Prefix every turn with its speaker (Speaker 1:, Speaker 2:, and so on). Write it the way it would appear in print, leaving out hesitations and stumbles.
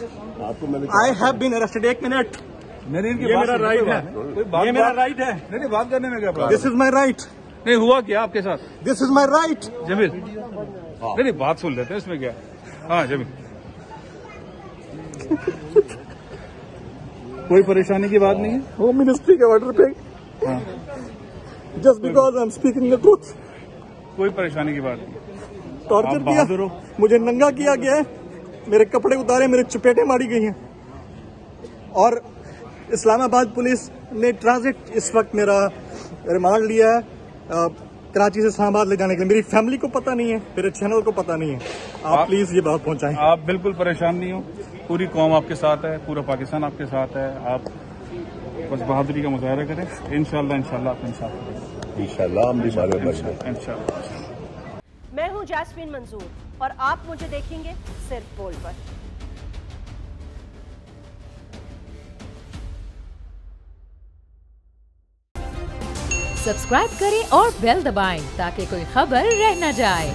Speaker 1: आपको मैंने
Speaker 2: I have been arrested. 1 minute,
Speaker 3: नहीं,
Speaker 2: ये मेरा राइट है, ये मेरा राइट है।
Speaker 3: नहीं, बात करने में क्या problem?
Speaker 2: This is my right,
Speaker 3: नहीं हुआ क्या आपके साथ?
Speaker 2: This is my right.
Speaker 3: Jamil नहीं, बात सुन लेते हैं, इसमें क्या? हाँ जमील, कोई परेशानी की बात नहीं है।
Speaker 2: होम मिनिस्ट्री के ऑर्डर पे
Speaker 3: हाँ,
Speaker 2: just because I am speaking the truth
Speaker 3: कोई परेशानी की बात नहीं।
Speaker 2: टॉर्चर
Speaker 3: आप
Speaker 2: किया,
Speaker 3: बहादुर हो।
Speaker 2: मुझे नंगा किया गया है, मेरे कपड़े उतारे, मेरे चपेटें मारी गई हैं। और इस्लामाबाद पुलिस ने ट्रांजिट इस वक्त मेरा रिमांड लिया है कराची से इस्लामाबाद ले जाने के लिए। मेरी फैमिली को पता नहीं है, मेरे चैनल को पता नहीं है। आप प्लीज ये बात पहुंचाएं।
Speaker 3: आप बिल्कुल परेशान नहीं हो, पूरी कौम आपके साथ है, पूरा पाकिस्तान आपके साथ है। आप बस बहादुरी का मुजाहरा करें, इंशाल्लाह आप
Speaker 1: इंशाल्लाह हम भी बारे में
Speaker 3: इंशाल्लाह।
Speaker 4: मैं हूं जैस्मीन मंजूर और आप मुझे देखेंगे सिर्फ बोल पर।
Speaker 5: सब्सक्राइब करें और बेल दबाएं ताकि कोई खबर रह न जाए।